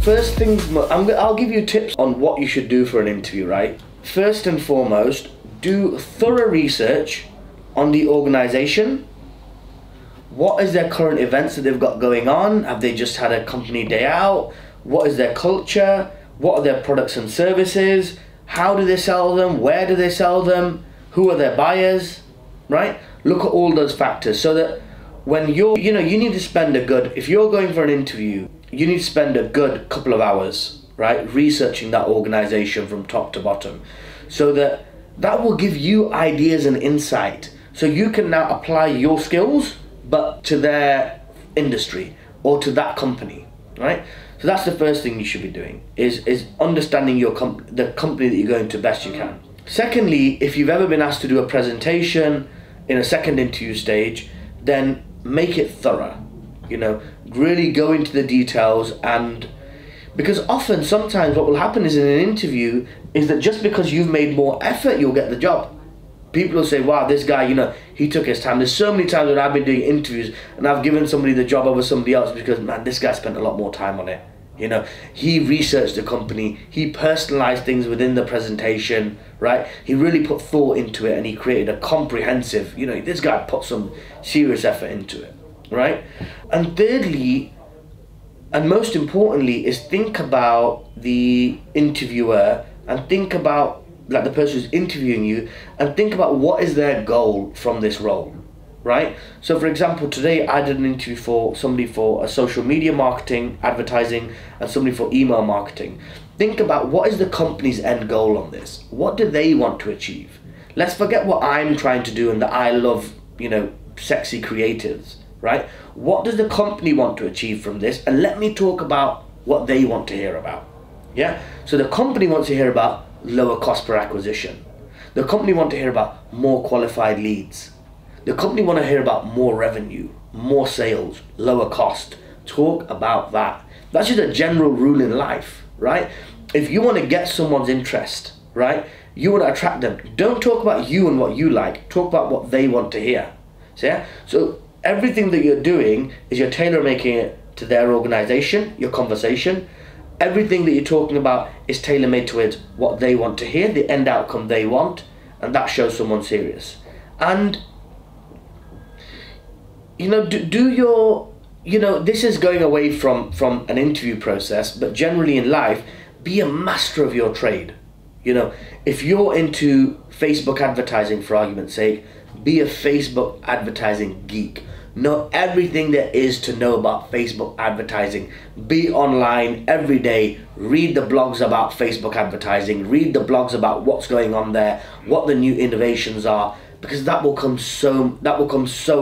first things, I'll give you tips on what you should do for an interview, right? First and foremost, do thorough research on the organization. What is their current events that they've got going on? Have they just had a company day out? What is their culture? What are their products and services? How do they sell them? Where do they sell them? Who are their buyers, right? Look at all those factors so that when you need to spend if you're going for an interview, you need to spend a good couple of hours, right? Researching that organization from top to bottom, so that will give you ideas and insight. So you can now apply your skills, but to their industry or to that company, right? So that's the first thing you should be doing, is understanding the company that you're going to best you can. Secondly, if you've ever been asked to do a presentation in a second interview stage, then make it thorough. Really go into the details, and because sometimes what will happen is in an interview is that just because you've made more effort, you'll get the job. People will say, wow, this guy, he took his time. There's so many times when I've been doing interviews and I've given somebody the job over somebody else because, man, this guy spent a lot more time on it. He researched the company, he personalized things within the presentation, right? He really put thought into it and he created a comprehensive, this guy put some serious effort into it, right? And thirdly, and most importantly, is think about the interviewer and think about the person who's interviewing you, and think about what is their goal from this role, right? So for example, today I did an interview for somebody for a social media marketing, advertising, and somebody for email marketing. Think about what is the company's end goal on this? What do they want to achieve? Let's forget what I'm trying to do and that I love, sexy creatives, right? What does the company want to achieve from this? And let me talk about what they want to hear about. Yeah? So the company wants to hear about lower cost per acquisition. The company want to hear about more qualified leads. The company want to hear about more revenue, more sales, lower cost. Talk about that. That's just a general rule in life, right? If you want to get someone's interest, right, you want to attract them, don't talk about you and what you like. Talk about what they want to hear. So everything that you're doing is you're tailor-making it to their organization, your conversation. Everything that you're talking about is tailor-made towards what they want to hear, the end outcome they want, and that shows someone serious. And this is going away from an interview process, but generally in life, be a master of your trade. If you're into Facebook advertising, for argument's sake, be a Facebook advertising geek. Know everything there is to know about Facebook advertising. Be online every day. Read the blogs about Facebook advertising. Read the blogs about what's going on there, what the new innovations are, because that will come so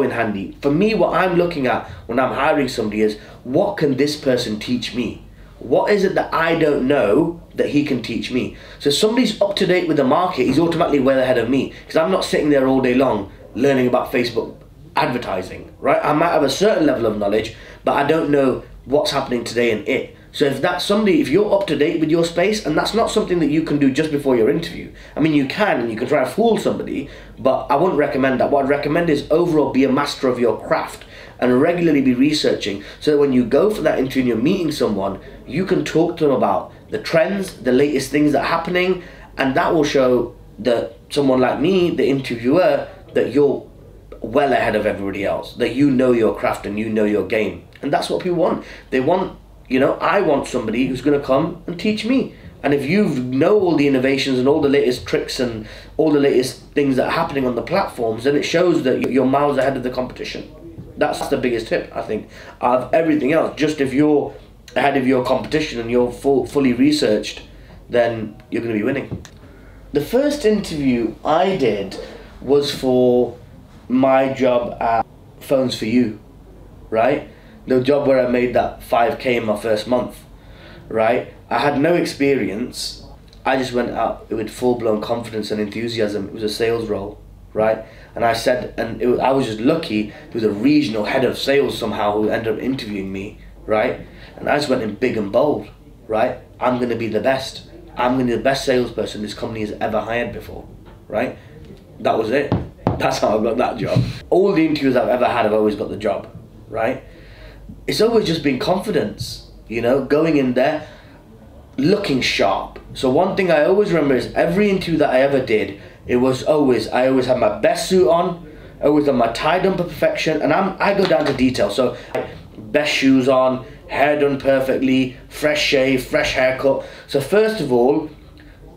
in handy. For me, what I'm looking at when I'm hiring somebody is, what can this person teach me? What is it that I don't know that he can teach me? So if somebody's up to date with the market, he's automatically well ahead of me, because I'm not sitting there all day long learning about Facebook advertising, right? I might have a certain level of knowledge, but I don't know what's happening today in it. So if you're up to date with your space, and that's not something that you can do just before your interview. I mean, you can try to fool somebody, but I wouldn't recommend that. What I'd recommend is overall be a master of your craft and regularly be researching, so that when you go for that interview and you're meeting someone, you can talk to them about the trends, the latest things that are happening, and that will show that someone like me, the interviewer, that you're well ahead of everybody else, that you know your craft and you know your game. And that's what people want. They want, I want somebody who's going to come and teach me. And if you know all the innovations and all the latest tricks and all the latest things that are happening on the platforms, then it shows that you're miles ahead of the competition. That's the biggest tip, I think, out of everything else. Just if you're ahead of your competition and you're fully researched, then you're going to be winning. The first interview I did was for my job at Phones for You, right? The job where I made that 5K in my first month, right? I had no experience. I just went out with full-blown confidence and enthusiasm. It was a sales role, right? And I said, I was just lucky. There was a regional head of sales somehow who ended up interviewing me, right? And I just went in big and bold, right? I'm going to be the best. I'm going to be the best salesperson this company has ever hired before, right? That was it. That's how I got that job. All the interviews I've ever had, I've always got the job, right? It's always just been confidence, going in there. looking sharp. So one thing I always remember is every interview that I ever did, I always had my best suit on, I always had my tie done to perfection, and I go down to detail. So best shoes on, hair done perfectly, fresh shave, fresh haircut. So first of all,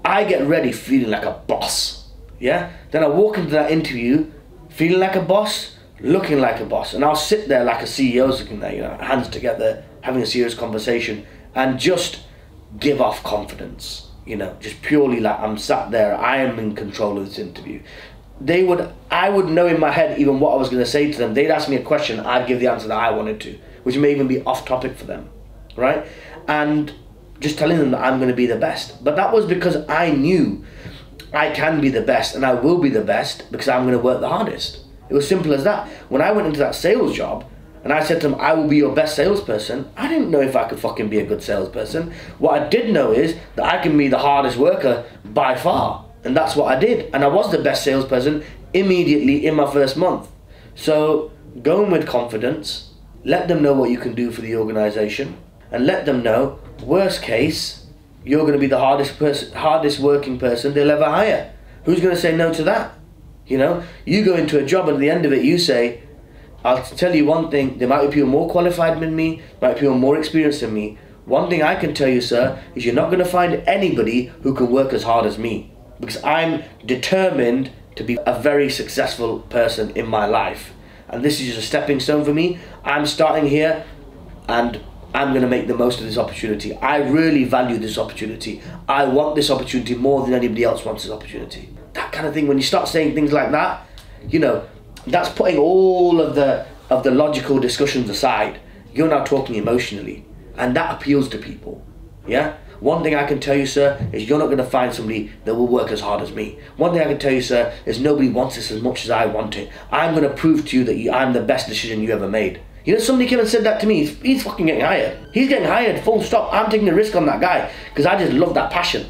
I get ready feeling like a boss, yeah? Then I walk into that interview feeling like a boss, looking like a boss, and I'll sit there like a CEO sitting there, you know, hands together, having a serious conversation, and just give off confidence, you know, just purely like I'm sat there, I am in control of this interview. I would know in my head even what I was going to say to them. They'd ask me a question, I'd give the answer that I wanted to, which may even be off topic for them, right? And just telling them that I'm going to be the best. But that was because I knew I can be the best and I will be the best because I'm going to work the hardest. It was simple as that. When I went into that sales job and I said to them, I will be your best salesperson, I didn't know if I could fucking be a good salesperson. What I did know is that I can be the hardest worker by far. And that's what I did. And I was the best salesperson immediately in my first month. So go in with confidence, let them know what you can do for the organization, and let them know, worst case, you're going to be the hardest working person they'll ever hire. Who's going to say no to that? You know, you go into a job and at the end of it you say, I'll tell you one thing, there might be people more qualified than me, might be people more experienced than me. One thing I can tell you, sir, is you're not going to find anybody who can work as hard as me, because I'm determined to be a very successful person in my life. And this is just a stepping stone for me. I'm starting here and I'm going to make the most of this opportunity. I really value this opportunity. I want this opportunity more than anybody else wants this opportunity. That kind of thing, when you start saying things like that, you know, that's putting all of the logical discussions aside. You're now talking emotionally, and that appeals to people, yeah? One thing I can tell you, sir, is you're not going to find somebody that will work as hard as me. One thing I can tell you, sir, is nobody wants this as much as I want it. I'm going to prove to you that I'm the best decision you ever made. You know, somebody came and said that to me, he's fucking getting hired. He's getting hired, full stop. I'm taking a risk on that guy, because I just love that passion.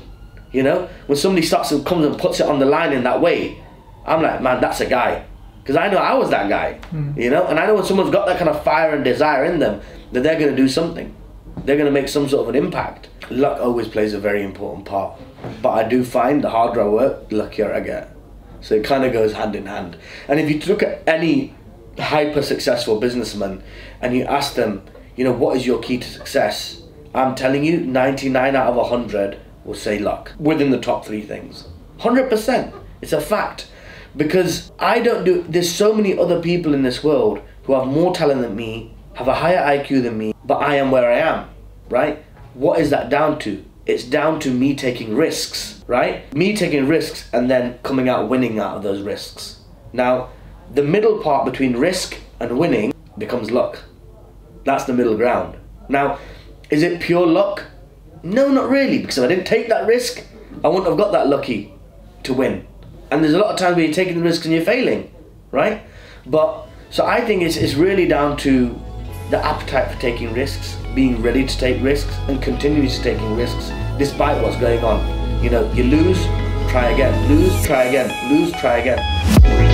You know, when somebody starts and comes and puts it on the line in that way, I'm like, man, that's a guy. Because I know I was that guy, you know? And I know when someone's got that kind of fire and desire in them, that they're going to do something. They're going to make some sort of an impact. Luck always plays a very important part. But I do find the harder I work, the luckier I get. So it kind of goes hand in hand. And if you look at any hyper successful businessman and you ask them, you know, what is your key to success? I'm telling you, 99 out of 100 will say luck within the top 3 things. 100%. It's a fact. Because there's so many other people in this world who have more talent than me, have a higher IQ than me, but I am where I am, right? What is that down to? It's down to me taking risks, right? Me taking risks and then coming out winning out of those risks. Now, the middle part between risk and winning becomes luck. That's the middle ground. Now, is it pure luck? No, not really, because if I didn't take that risk, I wouldn't have got that lucky to win. And there's a lot of times where you're taking the risks and you're failing, right? So I think it's really down to the appetite for taking risks, being ready to take risks, and continuously taking risks despite what's going on. You know, you lose, try again, lose, try again, lose, try again.